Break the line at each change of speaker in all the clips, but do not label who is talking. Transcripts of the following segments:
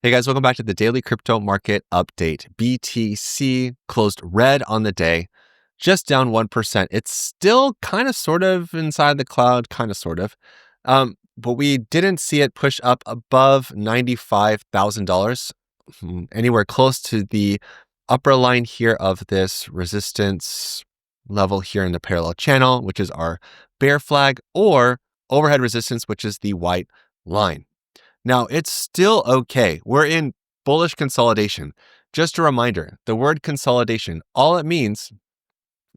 Hey guys, welcome back to the daily crypto market update. BTC closed red on the day, just down 1%. It's still kind of sort of inside the cloud, kind of sort of. But we didn't see it push up above $95,000, anywhere close to the upper line here of this resistance level here in the parallel channel, which is our bear flag, or overhead resistance, which is the white line. Now, it's still okay. We're in bullish consolidation. Just a reminder, the word consolidation, all it means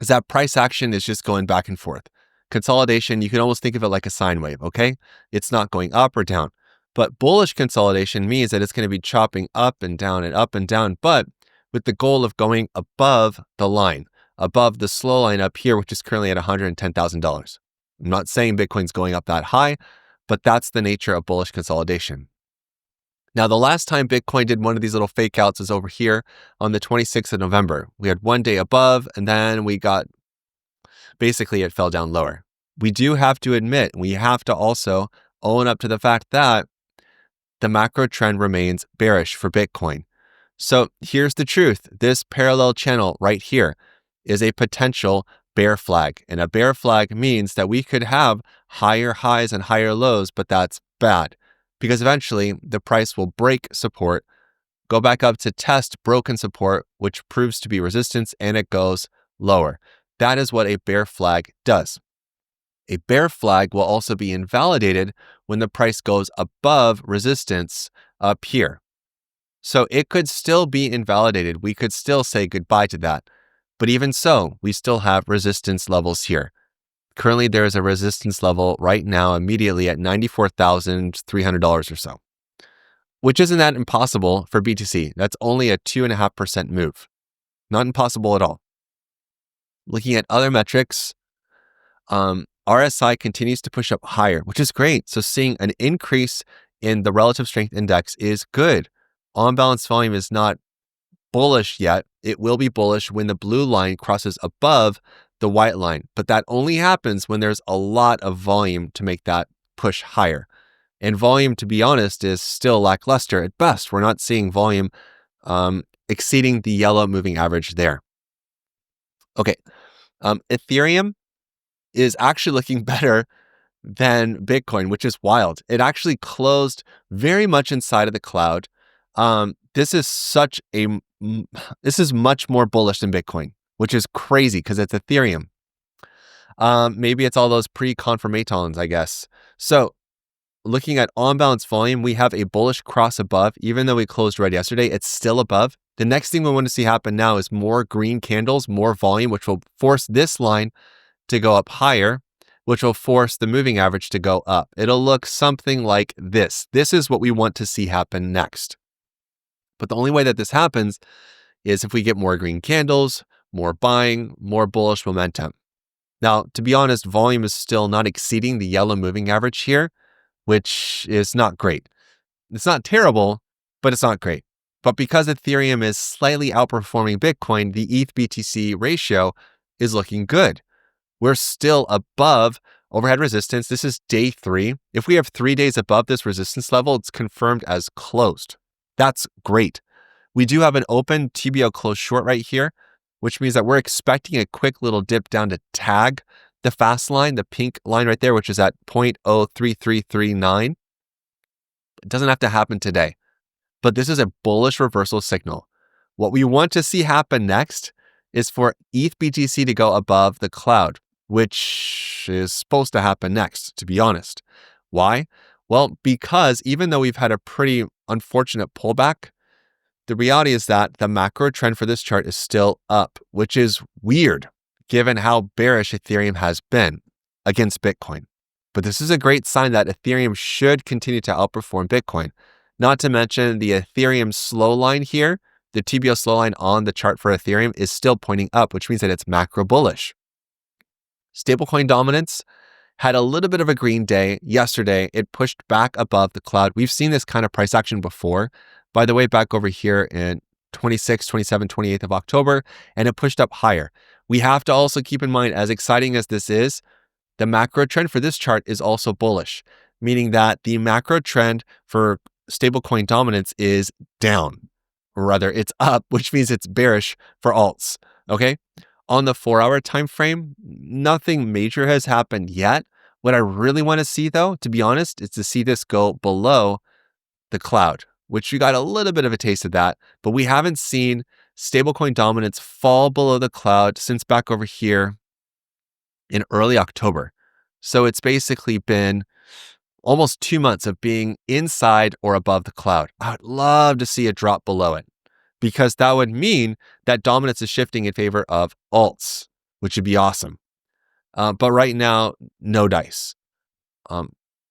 is that price action is just going back and forth. Consolidation, you can almost think of it like a sine wave, okay? It's not going up or down. But bullish consolidation means that it's going to be chopping up and down, but with the goal of going above the line, above the slow line up here, which is currently at $110,000. I'm not saying Bitcoin's going up that high, but that's the nature of bullish consolidation. Now, the last time Bitcoin did one of these little fake outs is over here on the 26th of November. We had one day above, and then basically it fell down lower. We do have to admit, we have to also own up to the fact that the macro trend remains bearish for Bitcoin. So here's the truth. This parallel channel right here is a potential bear flag. And a bear flag means that we could have higher highs and higher lows, but that's bad because eventually the price will break support, go back up to test broken support, which proves to be resistance, and it goes lower. That is what a bear flag does. A bear flag will also be invalidated when the price goes above resistance up here. So it could still be invalidated. We could still say goodbye to that. But even so, we still have resistance levels here. Currently, there is a resistance level right now immediately at $94,300 or so, which isn't that impossible for BTC. That's only a 2.5% move. Not impossible at all. Looking at other metrics, RSI continues to push up higher, which is great. So seeing an increase in the relative strength index is good. On-balance volume is not bullish yet. It will be bullish when the blue line crosses above the white line, but that only happens when there's a lot of volume to make that push higher. And volume, to be honest, is still lackluster at best. We're not seeing volume exceeding the yellow moving average there. Okay, Ethereum is actually looking better than Bitcoin, which is wild. It actually closed very much inside of the cloud. This is much more bullish than Bitcoin, which is crazy because it's Ethereum. Maybe it's all those pre-confirmatons, I guess. So looking at on-balance volume, we have a bullish cross above. Even though we closed red yesterday, it's still above. The next thing we want to see happen now is more green candles, more volume, which will force this line to go up higher, which will force the moving average to go up. It'll look something like this. This is what we want to see happen next. But the only way that this happens is if we get more green candles, more buying, more bullish momentum. Now, to be honest, volume is still not exceeding the yellow moving average here, which is not great. It's not terrible, but it's not great. But because Ethereum is slightly outperforming Bitcoin, the ETH-BTC ratio is looking good. We're still above overhead resistance. This is day 3. If we have 3 days above this resistance level, it's confirmed as closed. That's great. We do have an open TBO Close short right here, which means that we're expecting a quick little dip down to tag the fast line, the pink line right there, which is at 0.03339. It doesn't have to happen today, but this is a bullish reversal signal. What we want to see happen next is for ETH-BTC to go above the cloud, which is supposed to happen next, to be honest. Why? Well, because even though we've had a pretty unfortunate pullback, the reality is that the macro trend for this chart is still up, which is weird given how bearish Ethereum has been against Bitcoin. But this is a great sign that Ethereum should continue to outperform Bitcoin. Not to mention the Ethereum slow line here, the TBO slow line on the chart for Ethereum is still pointing up, which means that it's macro bullish. Stablecoin dominance had a little bit of a green day yesterday. It pushed back above the cloud. We've seen this kind of price action before, by the way, back over here in 26, 27, 28th of October, and it pushed up higher. We have to also keep in mind, as exciting as this is, the macro trend for this chart is also bullish, meaning that the macro trend for stablecoin dominance is down, or rather it's up, which means it's bearish for alts. Okay. On the 4-hour time frame, nothing major has happened yet. What I really want to see, though, to be honest, is to see this go below the cloud, which we got a little bit of a taste of that, but we haven't seen stablecoin dominance fall below the cloud since back over here in early October. So it's basically been almost 2 months of being inside or above the cloud. I would love to see a drop below it, because that would mean that dominance is shifting in favor of alts, which would be awesome. But right now, no dice.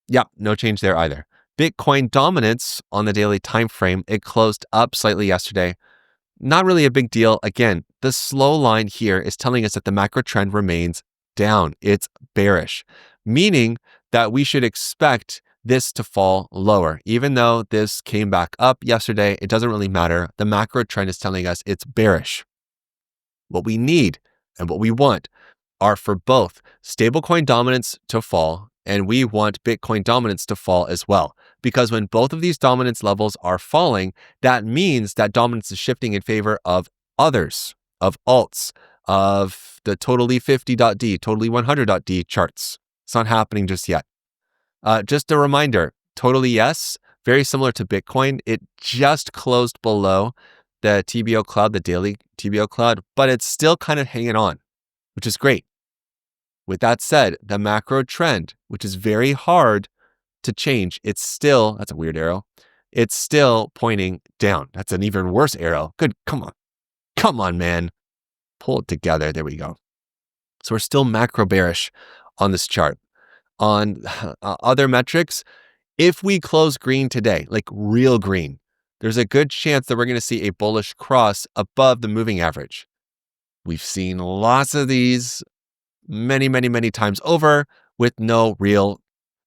Yeah, no change there either. Bitcoin dominance on the daily time frame, it closed up slightly yesterday. Not really a big deal. Again, the slow line here is telling us that the macro trend remains down. It's bearish, meaning that we should expect this to fall lower. Even though this came back up yesterday, it doesn't really matter. The macro trend is telling us it's bearish. What we need and what we want are for both stablecoin dominance to fall, and we want Bitcoin dominance to fall as well. Because when both of these dominance levels are falling, that means that dominance is shifting in favor of others, of alts, of the totally 50.D, totally 100.D charts. It's not happening just yet. Just a reminder, totally yes, very similar to Bitcoin. It just closed below the TBO Cloud, the daily TBO Cloud, but it's still kind of hanging on, which is great. With that said, the macro trend, which is very hard to change, it's still, that's a weird arrow, it's still pointing down. That's an even worse arrow. Good, come on, man. Pull it together, there we go. So we're still macro bearish on this chart. On other metrics, if we close green today, like real green, there's a good chance that we're going to see a bullish cross above the moving average. We've seen lots of these many, many, many times over with no real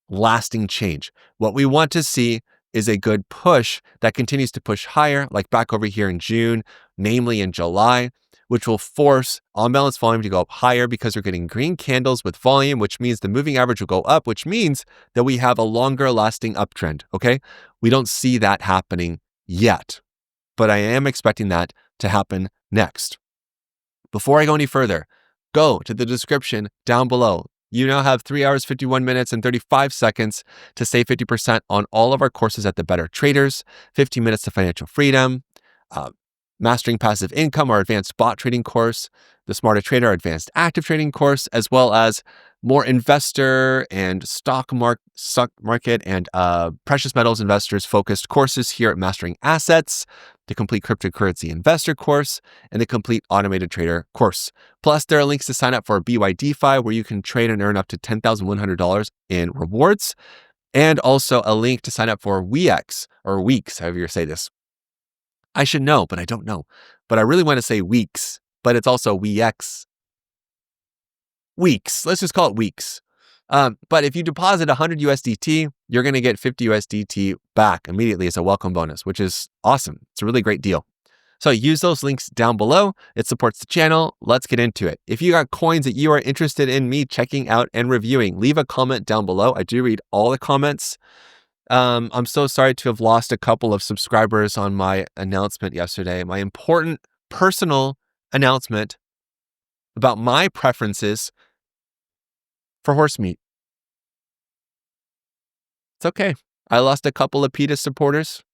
lasting change. What we want to see is a good push that continues to push higher, like back over here in June, namely in July, which will force on-balance volume to go up higher because we're getting green candles with volume, which means the moving average will go up, which means that we have a longer lasting uptrend, okay? We don't see that happening yet, but I am expecting that to happen next. Before I go any further, go to the description down below. You now have 3 hours, 51 minutes, and 35 seconds to save 50% on all of our courses at the Better Traders, 15 minutes to financial freedom, Mastering Passive Income, our advanced bot trading course, the Smarter Trader, our advanced active trading course, as well as more investor and stock market and precious metals investors focused courses here at Mastering Assets, the complete cryptocurrency investor course, and the complete automated trader course. Plus, there are links to sign up for BYDeFi, where you can trade and earn up to $10,100 in rewards, and also a link to sign up for WEX, or Weeks, however you say this. I should know, but I don't know. But I really want to say Weeks, but it's also WEX. Weeks. Let's just call it Weeks. But if you deposit 100 USDT, you're going to get 50 USDT back immediately as a welcome bonus, which is awesome. It's a really great deal. So use those links down below. It supports the channel. Let's get into it. If you got coins that you are interested in me checking out and reviewing, leave a comment down below. I do read all the comments. I'm so sorry to have lost a couple of subscribers on my announcement yesterday, my important personal announcement about my preferences for horse meat. It's okay. I lost a couple of PETA supporters.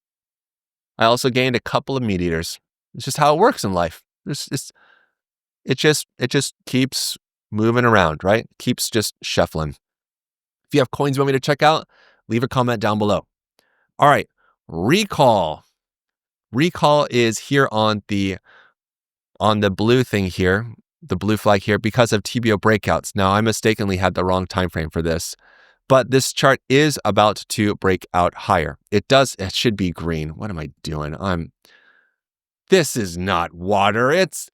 I also gained a couple of meat eaters. It's just how it works in life. It just keeps moving around, right? Keeps just shuffling. If you have coins you want me to check out, leave a comment down below. All right, recall. Recall is here on the blue thing here, the blue flag here, because of TBO breakouts. Now, I mistakenly had the wrong time frame for this, but this chart is about to break out higher. It should be green. What am I doing? This is not water. It's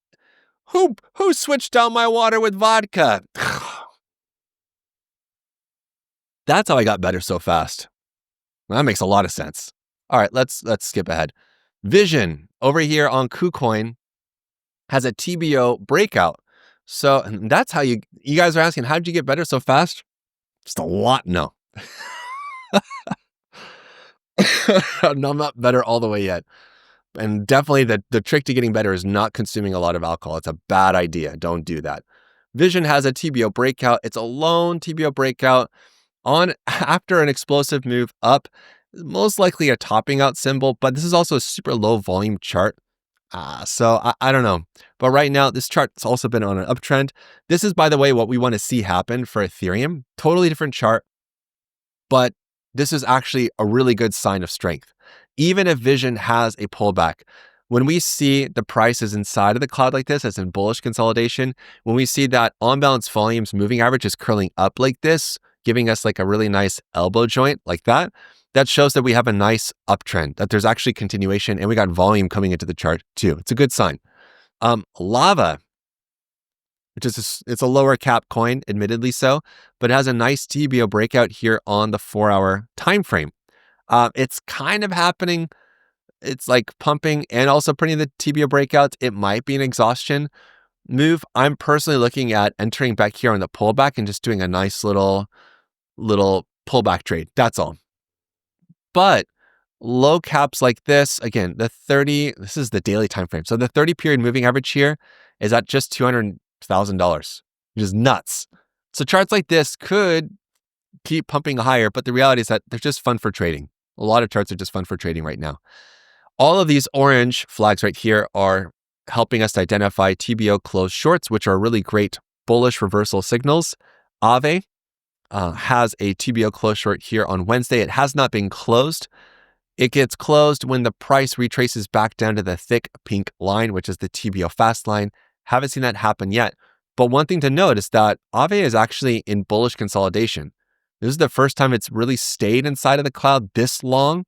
who switched down my water with vodka? That's how I got better so fast. That makes a lot of sense. All right, let's skip ahead. Vision over here on KuCoin has a TBO breakout. So that's how you guys are asking, how did you get better so fast? Just a lot. No. I'm not better all the way yet. And definitely the trick to getting better is not consuming a lot of alcohol. It's a bad idea. Don't do that. Vision has a TBO breakout. It's a lone TBO breakout on after an explosive move up, most likely a topping out symbol, but this is also a super low volume chart. So I don't know. But right now, this chart's also been on an uptrend. This is, by the way, what we want to see happen for Ethereum. Totally different chart, but this is actually a really good sign of strength. Even if Vision has a pullback, when we see the prices inside of the cloud like this, as in bullish consolidation, when we see that on balance volumes moving average is curling up like this, giving us like a really nice elbow joint like that, that shows that we have a nice uptrend, that there's actually continuation, and we got volume coming into the chart too. It's a good sign. LAVA, which is it's a lower cap coin, admittedly so, but it has a nice TBO breakout here on the 4-hour time frame. It's kind of happening. It's like pumping and also printing the TBO breakouts. It might be an exhaustion move. I'm personally looking at entering back here on the pullback and just doing a nice little pullback trade. That's all. But low caps like this, again, this is the daily time frame. So the 30-period moving average here is at just $200,000, which is nuts. So charts like this could keep pumping higher, but the reality is that they're just fun for trading. A lot of charts are just fun for trading right now. All of these orange flags right here are helping us to identify TBO Close shorts, which are really great bullish reversal signals. AAVE has a TBO Close short here on Wednesday. It has not been closed. It gets closed when the price retraces back down to the thick pink line, which is the TBO fast line. Haven't seen that happen yet. But one thing to note is that AAVE is actually in bullish consolidation. This is the first time it's really stayed inside of the cloud this long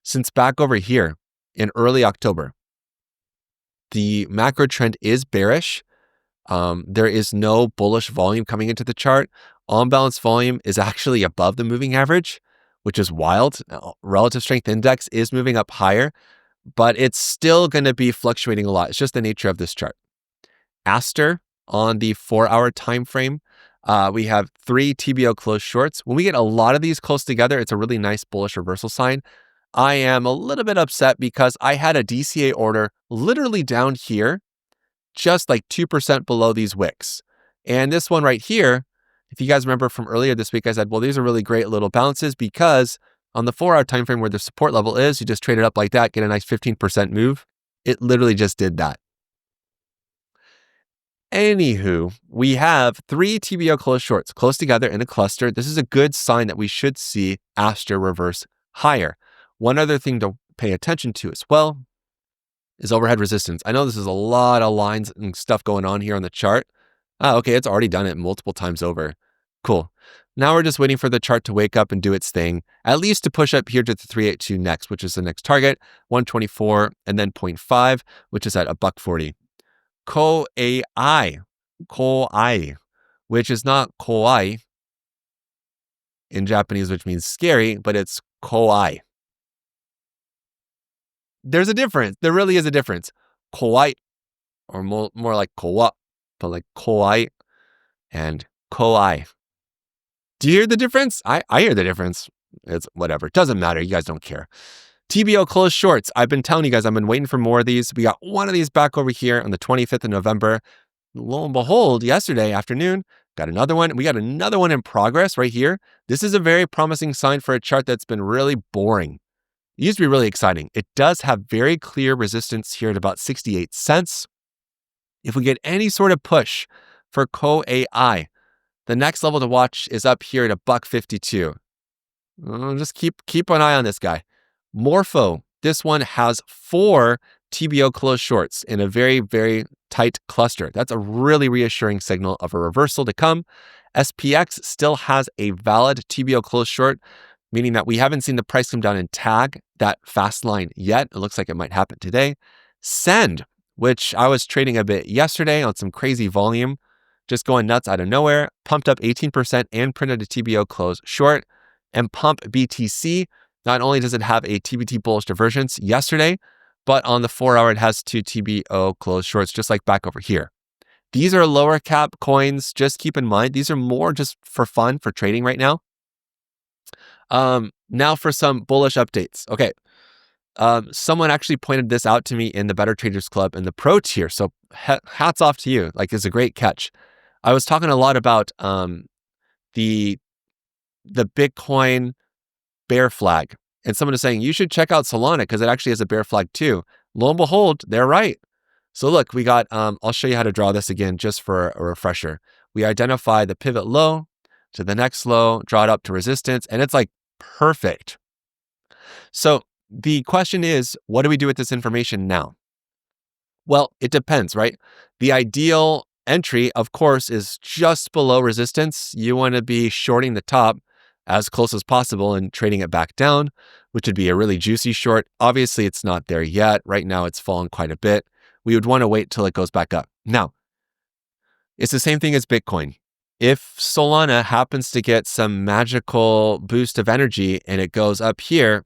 since back over here in early October. The macro trend is bearish. There is no bullish volume coming into the chart. On balance volume is actually above the moving average, which is wild. Relative strength index is moving up higher, but it's still going to be fluctuating a lot. It's just the nature of this chart. ASTER on the 4-hour time frame. We have 3 TBO Close shorts. When we get a lot of these close together, it's a really nice bullish reversal sign. I am a little bit upset because I had a DCA order literally down here, just like 2% below these wicks. And this one right here, if you guys remember from earlier this week, I said, well, these are really great little bounces because on the 4-hour time frame where the support level is, you just trade it up like that, get a nice 15% move. It literally just did that. Anywho, we have 3 TBO Close shorts close together in a cluster. This is a good sign that we should see ASTER reverse higher. One other thing to pay attention to as well is overhead resistance. I know this is a lot of lines and stuff going on here on the chart. Okay, it's already done it multiple times over. Cool. Now we're just waiting for the chart to wake up and do its thing, at least to push up here to the 382 next, which is the next target, 124, and then 0.5, which is at $1.40. COAI, which is not COAI in Japanese, which means scary, but it's COAI. There's a difference. There really is a difference. COAI, or more like COA, but like COAI and COAI. Do you hear the difference? I hear the difference. It's whatever. It doesn't matter. You guys don't care. TBO Close shorts. I've been telling you guys, I've been waiting for more of these. We got one of these back over here on the 25th of November. Lo and behold, yesterday afternoon, got another one. We got another one in progress right here. This is a very promising sign for a chart that's been really boring. It used to be really exciting. It does have very clear resistance here at about 68 cents. If we get any sort of push for COAI, the next level to watch is up here at $1.52. Just keep an eye on this guy. MORPHO, this one has 4 TBO Close shorts in a very, very tight cluster. That's a really reassuring signal of a reversal to come. SPX still has a valid TBO Close short, meaning that we haven't seen the price come down and tag that fast line yet. It looks like it might happen today. SEND, which I was trading a bit yesterday on some crazy volume, just going nuts out of nowhere, pumped up 18% and printed a TBO Close short. And PUMPBTC, not only does it have a TBT bullish divergence yesterday, but on the 4-hour, it has 2 TBO Close shorts, just like back over here. These are lower cap coins. Just keep in mind, these are more just for fun, for trading right now. Now for some bullish updates. Okay. Someone actually pointed this out to me in the Better Traders Club in the pro tier. So hats off to you. Like, it's a great catch. I was talking a lot about the Bitcoin bear flag, and someone is saying you should check out Solana because it actually has a bear flag too. Lo and behold, they're right. So look, we got. I'll show you how to draw this again just for a refresher. We identify the pivot low to the next low, draw it up to resistance, and it's like perfect. So the question is, what do we do with this information now? Well, it depends, right? The ideal entry, of course, is just below resistance. You want to be shorting the top as close as possible and trading it back down, which would be a really juicy short. Obviously, it's not there yet. Right now, it's fallen quite a bit. We would want to wait till it goes back up. Now, it's the same thing as Bitcoin. If Solana happens to get some magical boost of energy and it goes up here,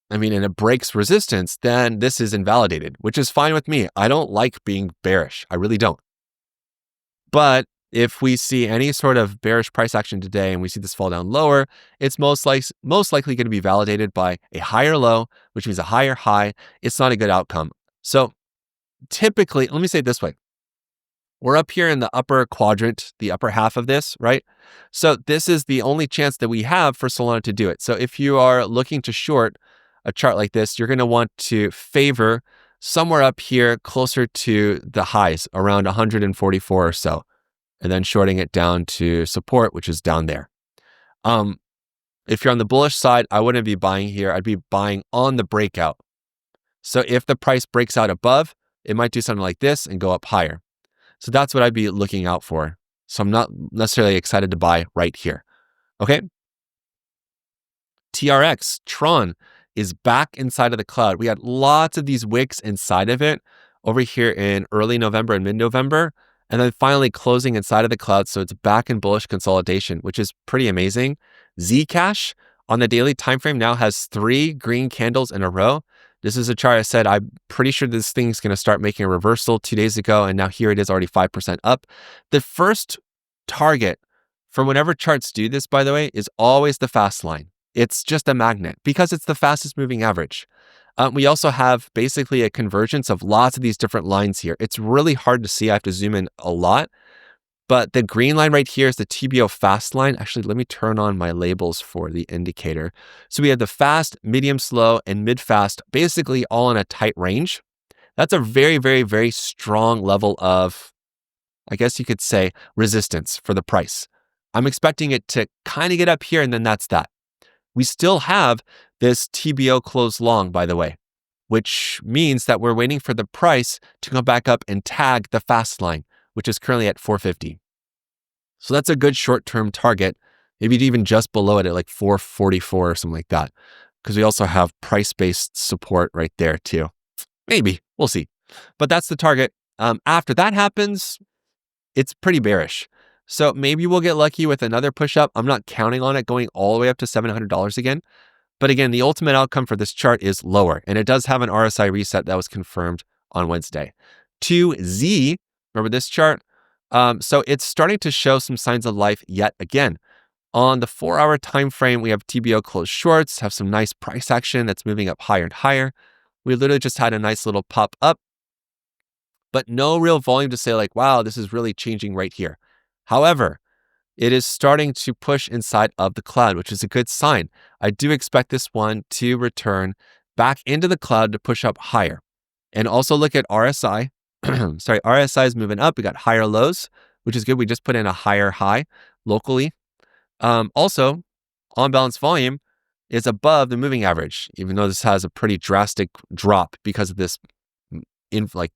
and it breaks resistance, then this is invalidated, which is fine with me. I don't like being bearish. I really don't. But if we see any sort of bearish price action today and we see this fall down lower, it's most likely going to be validated by a higher low, which means a higher high. It's not a good outcome. So typically, let me say it this way. We're up here in the upper quadrant, the upper half of this, right? So this is the only chance that we have for Solana to do it. So if you are looking to short a chart like this, you're going to want to favor somewhere up here closer to the highs, around 144 or so, and then shorting it down to support, which is down there. If you're on the bullish side, I wouldn't be buying here. I'd be buying on the breakout. So if the price breaks out above, it might do something like this and go up higher. So that's what I'd be looking out for. So I'm not necessarily excited to buy right here. Okay. TRX, Tron, is back inside of the cloud. We had lots of these wicks inside of it over here in early November and mid-November, and then finally closing inside of the cloud. So it's back in bullish consolidation, which is pretty amazing. Zcash on the daily time frame now has 3 green candles in a row. This is a chart I said I'm pretty sure this thing's going to start making a reversal 2 days ago, and now here it is already 5% up. The first target for whenever charts do this, by the way, is always the fast line. It's just a magnet because it's the fastest moving average. We also have basically a convergence of lots of these different lines here. It's really hard to see. I have to zoom in a lot. But the green line right here is the TBO fast line. Actually, let me turn on my labels for the indicator. So we have the fast, medium, slow, and mid-fast, basically all in a tight range. That's a very, very, very strong level of, I guess you could say, resistance for the price. I'm expecting it to kind of get up here, and then that's that. We still have this TBO close long, by the way, which means that we're waiting for the price to come back up and tag the fast line, which is currently at 450. So that's a good short-term target, maybe even just below it at like 444 or something like that, because we also have price-based support right there too. Maybe, we'll see. But that's the target. After that happens, it's pretty bearish. So maybe we'll get lucky with another push-up. I'm not counting on it going all the way up to $700 again. But again, the ultimate outcome for this chart is lower, and it does have an RSI reset that was confirmed on Wednesday. 2Z, remember this chart? So it's starting to show some signs of life yet again. On the 4-hour time frame, we have TBO close shorts, have some nice price action that's moving up higher and higher. We literally just had a nice little pop up, but no real volume to say like, wow, this is really changing right here. However, it is starting to push inside of the cloud, which is a good sign. I do expect this one to return back into the cloud to push up higher. And also look at RSI. Sorry, RSI is moving up. We got higher lows, which is good. We just put in a higher high locally. Also, on balance volume is above the moving average, even though this has a pretty drastic drop because of this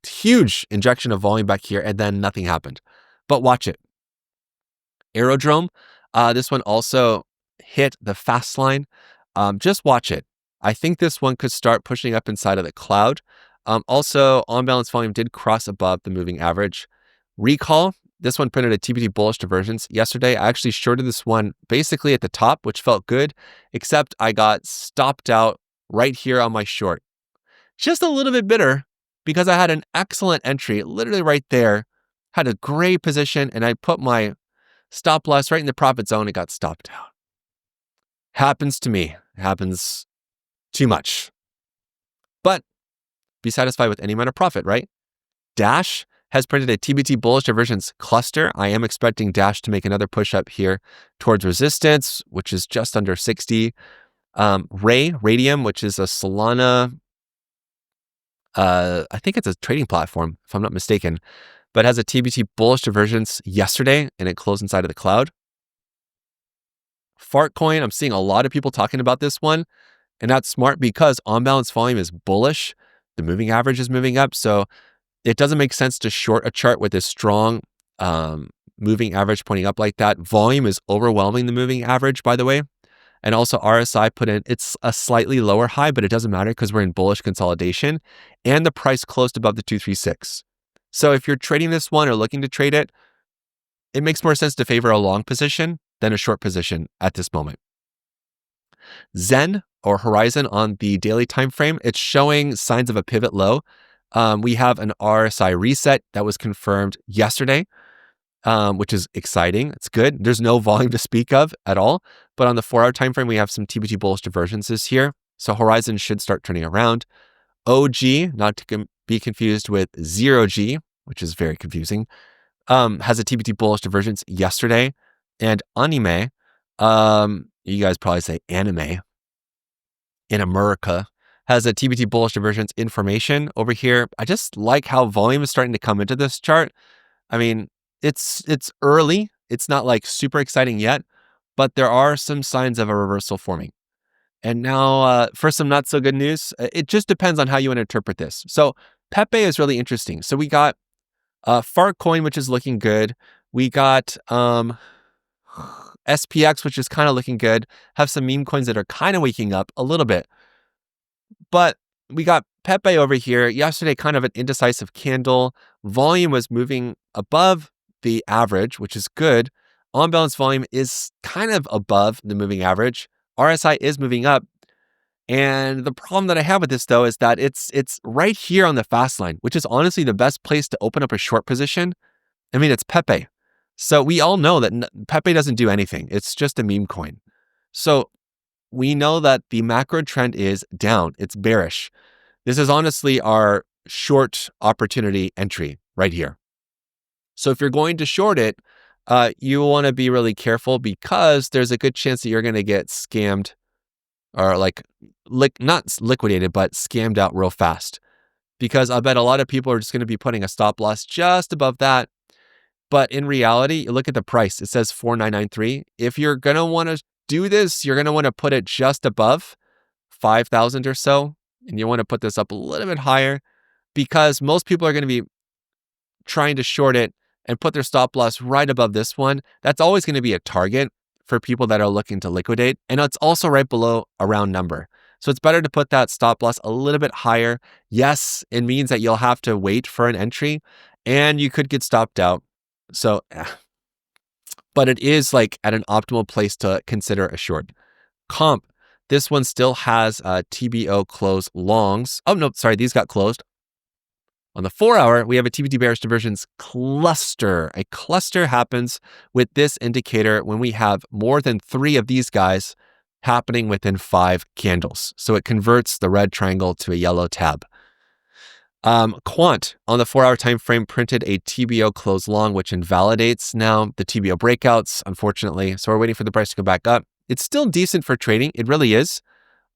huge injection of volume back here, and then nothing happened. But watch it. Aerodrome, this one also hit the fast line. Just watch it. I think this one could start pushing up inside of the cloud. Also, on balance volume did cross above the moving average. Recall, this one printed a TBD bullish divergence. Yesterday, I actually shorted this one basically at the top, which felt good, except I got stopped out right here on my short. Just a little bit bitter because I had an excellent entry literally right there, had a great position, and I put my stop loss right in the profit zone. It got stopped out. Happens to me. Happens too much. But be satisfied with any amount of profit, right? Dash has printed a TBT bullish divergence cluster. I am expecting Dash to make another push up here towards resistance, which is just under 60. Radium, which is a Solana, I think it's a trading platform, if I'm not mistaken, but has a TBT bullish divergence yesterday, and it closed inside of the cloud. Fartcoin, I'm seeing a lot of people talking about this one, and that's smart because on-balance volume is bullish. The moving average is moving up, so it doesn't make sense to short a chart with a strong moving average pointing up like that. Volume is overwhelming the moving average, by the way. And also RSI put in, it's a slightly lower high, but it doesn't matter because we're in bullish consolidation and the price closed above the 236. So if you're trading this one or looking to trade it, it makes more sense to favor a long position than a short position at this moment. Zen or Horizon on the daily time frame, it's showing signs of a pivot low. We have an RSI reset that was confirmed yesterday, which is exciting. It's good. There's no volume to speak of at all. But on the 4-hour time frame, we have some TBT bullish divergences here. So Horizon should start turning around. OG, not to be confused with 0G, which is very confusing, has a TBT bullish divergence yesterday. And Anime, you guys probably say anime, in America, has a TBT bullish divergence information over here. I just like how volume is starting to come into this chart. I mean, it's early. It's not like super exciting yet, but there are some signs of a reversal forming. And now for some not so good news, it just depends on how you want to interpret this. So Pepe is really interesting. So we got Fartcoin, which is looking good. We got SPX, which is kind of looking good. Have some meme coins that are kind of waking up a little bit. But we got Pepe over here. Yesterday, kind of an indecisive candle. Volume was moving above the average, which is good. On-balance volume is kind of above the moving average. RSI is moving up. And the problem that I have with this, though, is that it's right here on the fast line, which is honestly the best place to open up a short position. I mean, it's Pepe. So we all know that Pepe doesn't do anything. It's just a meme coin. So we know that the macro trend is down. It's bearish. This is honestly our short opportunity entry right here. So if you're going to short it, you want to be really careful because there's a good chance that you're going to get scammed or not liquidated, but scammed out real fast. Because I bet a lot of people are just going to be putting a stop loss just above that. But in reality, you look at the price. It says 4993. If you're going to want to do this, you're going to want to put it just above 5,000 or so. And you want to put this up a little bit higher because most people are going to be trying to short it and put their stop loss right above this one. That's always going to be a target for people that are looking to liquidate. And it's also right below a round number. So it's better to put that stop loss a little bit higher. Yes, it means that you'll have to wait for an entry and you could get stopped out. So, but it is like at an optimal place to consider a short. Comp, this one still has TBO Close longs. Oh, no, sorry, these got closed. On the 4-hour, we have a TBT bearish divergence cluster. A cluster happens with this indicator when we have more than 3 of these guys happening within 5 candles. So it converts the red triangle to a yellow tab. Quant on the 4-hour time frame printed a TBO close long, which invalidates now the TBO breakouts, unfortunately. So we're waiting for the price to go back up. It's still decent for trading. It really is.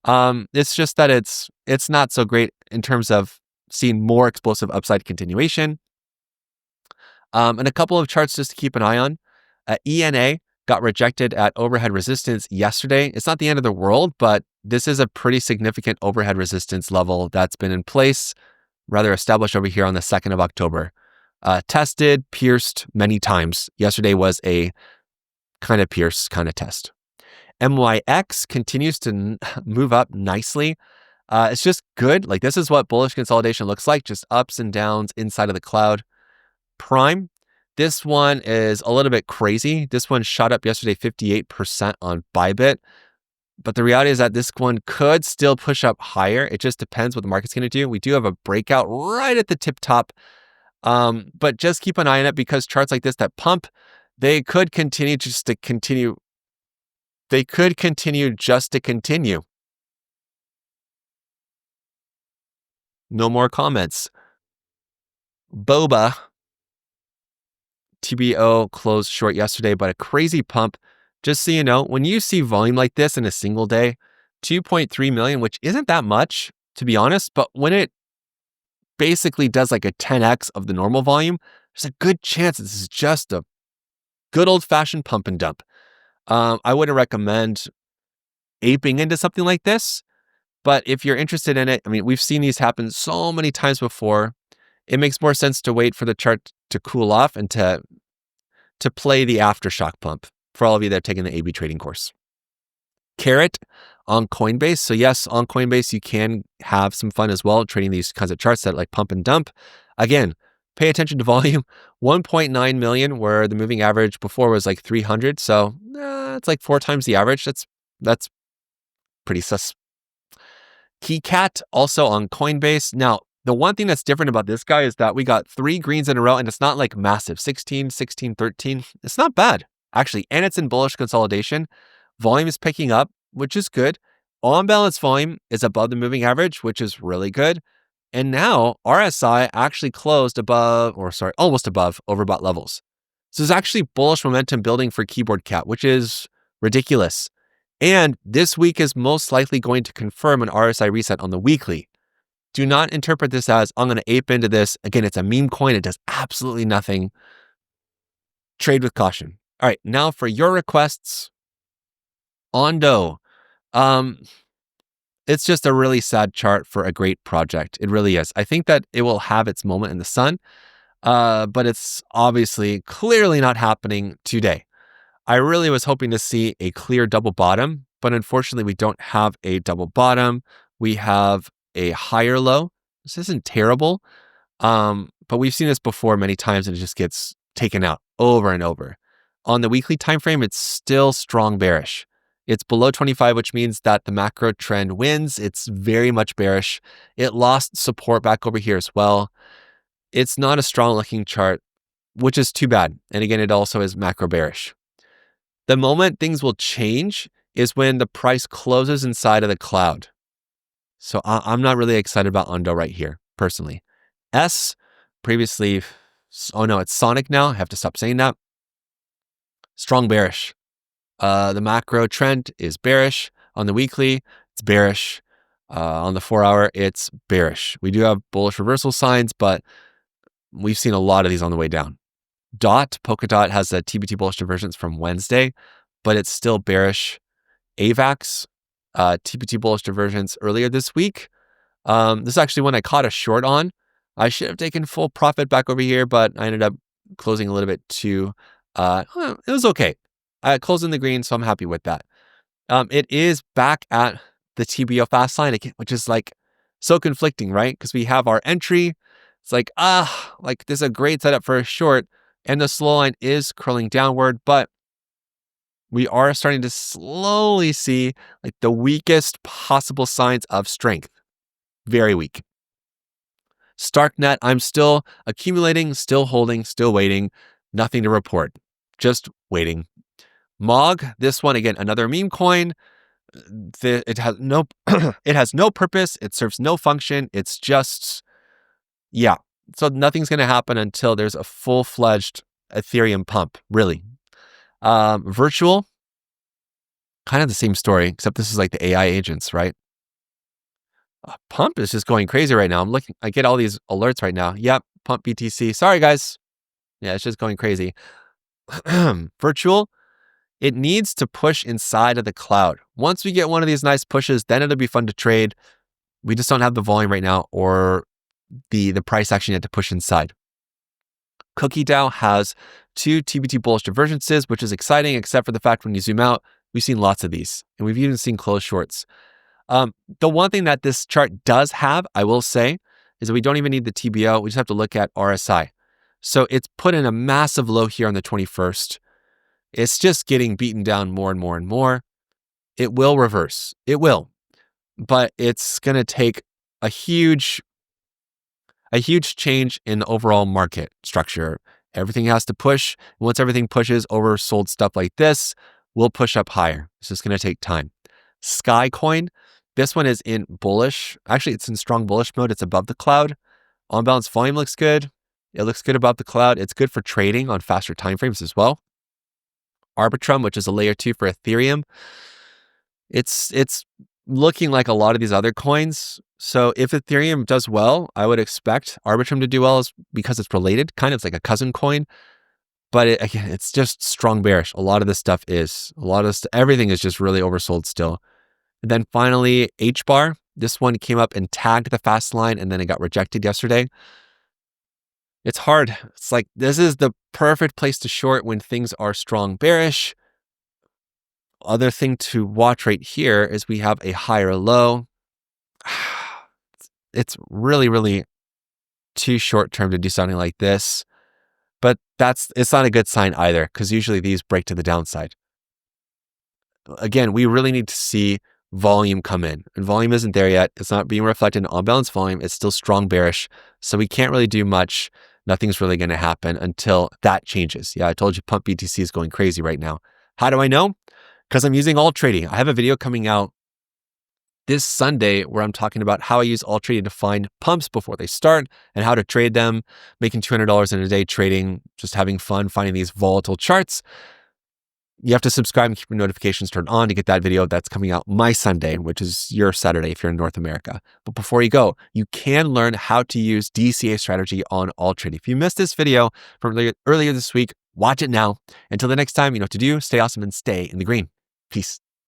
It's just that it's not so great in terms of seeing more explosive upside continuation. And a couple of charts just to keep an eye on. ENA got rejected at overhead resistance yesterday. It's not the end of the world, but this is a pretty significant overhead resistance level that's been in place, rather established over here on the 2nd of October. Tested, pierced many times. Yesterday was a kind of pierce kind of test. MYX continues to move up nicely. It's just good. Like this is what bullish consolidation looks like, just ups and downs inside of the cloud. Prime, this one is a little bit crazy. This one shot up yesterday 58% on Bybit. But the reality is that this one could still push up higher. It just depends what the market's going to do. We do have a breakout right at the tip top. But just keep an eye on it because charts like this that pump, they could continue just to continue they could continue just to continue. No more comments. Boba, TBO closed short yesterday, but a crazy pump. Just so you know, when you see volume like this in a single day, 2.3 million, which isn't that much, to be honest, but when it basically does like a 10x of the normal volume, there's a good chance this is just a good old-fashioned pump and dump. I wouldn't recommend aping into something like this, but if you're interested in it, I mean, we've seen these happen so many times before. It makes more sense to wait for the chart to cool off and to play the aftershock pump for all of you that are taking the AB trading course. Carrot on Coinbase. So yes, on Coinbase, you can have some fun as well, trading these kinds of charts that like pump and dump. Again, pay attention to volume. 1.9 million, where the moving average before was like 300. So it's like 4 times the average. That's pretty sus. KeyCat also on Coinbase. Now, the one thing that's different about this guy is that we got 3 greens in a row, and it's not like massive. 16, 16, 13. It's not bad, actually. And it's in bullish consolidation. Volume is picking up, which is good. On balance volume is above the moving average, which is really good. And now RSI actually closed almost above overbought levels. So there's actually bullish momentum building for Keyboard Cat, which is ridiculous. And this week is most likely going to confirm an RSI reset on the weekly. Do not interpret this as, I'm going to ape into this. Again, it's a meme coin. It does absolutely nothing. Trade with caution. All right, now for your requests. Ondo. It's just a really sad chart for a great project. It really is. I think that it will have its moment in the sun, but it's obviously clearly not happening today. I really was hoping to see a clear double bottom, but unfortunately we don't have a double bottom. We have a higher low. This isn't terrible, but we've seen this before many times and it just gets taken out over and over. On the weekly time frame, it's still strong bearish. It's below 25, which means that the macro trend wins. It's very much bearish. It lost support back over here as well. It's not a strong looking chart, which is too bad. And again, it also is macro bearish. The moment things will change is when the price closes inside of the cloud. So I'm not really excited about Ondo right here, personally. Previously, oh no, it's Sonic now. I have to stop saying that. Strong bearish. The macro trend is bearish. On the weekly, it's bearish. On the 4-hour, it's bearish. We do have bullish reversal signs, but we've seen a lot of these on the way down. Polkadot has a TBT bullish divergence from Wednesday, but it's still bearish. AVAX, TBT bullish divergence earlier this week. This is actually one I caught a short on. I should have taken full profit back over here, but I ended up closing a little bit too. It was okay. I closed in the green, so I'm happy with that. It is back at the TBO fast line again, which is like so conflicting, right? Because we have our entry. It's like, this is a great setup for a short, and the slow line is curling downward, but we are starting to slowly see like the weakest possible signs of strength. Very weak. StarkNet, I'm still accumulating, still holding, still waiting. Nothing to report. Just waiting. MOG, this one again, another meme coin. It has no it has no purpose. It serves no function. It's just, yeah. So nothing's going to happen until there's a full-fledged Ethereum pump, really. Virtual, kind of the same story, except this is like the AI agents, right? Pump is just going crazy right now. I get all these alerts right now. Yep, PUMPBTC. Sorry, guys. Yeah, it's just going crazy. Virtual, it needs to push inside of the cloud. Once we get one of these nice pushes, then it'll be fun to trade. We just don't have the volume right now or the price action yet to push inside. CookieDAO has 2 TBT bullish divergences, which is exciting, except for the fact when you zoom out, we've seen lots of these, and we've even seen closed shorts. The one thing that this chart does have, I will say, is that we don't even need the TBO. We just have to look at RSI. So it's put in a massive low here on the 21st. It's just getting beaten down more and more and more. It will reverse. It will. But it's going to take a huge change in the overall market structure. Everything has to push. Once everything pushes, oversold stuff like this will push up higher. It's just going to take time. Skycoin, this one is in bullish. Actually, it's in strong bullish mode. It's above the cloud. On balance volume looks good. It looks good above the cloud. It's good for trading on faster timeframes as well. Arbitrum, which is a layer 2 for Ethereum, it's looking like a lot of these other coins. So if Ethereum does well, I would expect Arbitrum to do well because it's related, kind of like a cousin coin. But again, it's just strong bearish. A lot of this stuff is. Everything is just really oversold still. And then finally, HBAR. This one came up and tagged the fast line, and then it got rejected yesterday. It's hard. It's like this is the perfect place to short when things are strong bearish. Other thing to watch right here is we have a higher low. It's really, really too short term to do something like this. But it's not a good sign either, because usually these break to the downside. Again, we really need to see volume come in, and volume isn't there yet. It's not being reflected in on-balance volume. It's still strong bearish, so we can't really do much. Nothing's really going to happen until that changes. Yeah, I told you PUMPBTC is going crazy right now. How do I know? Because I'm using alt trading. I have a video coming out this Sunday where I'm talking about how I use alt trading to find pumps before they start and how to trade them, making $200 in a day trading, just having fun finding these volatile charts. You have to subscribe and keep your notifications turned on to get that video. That's coming out my Sunday, which is your Saturday if you're in North America. But before you go, you can learn how to use DCA strategy on alt trading. If you missed this video from earlier this week, watch it now. Until the next time, you know what to do. Stay awesome and stay in the green. Peace.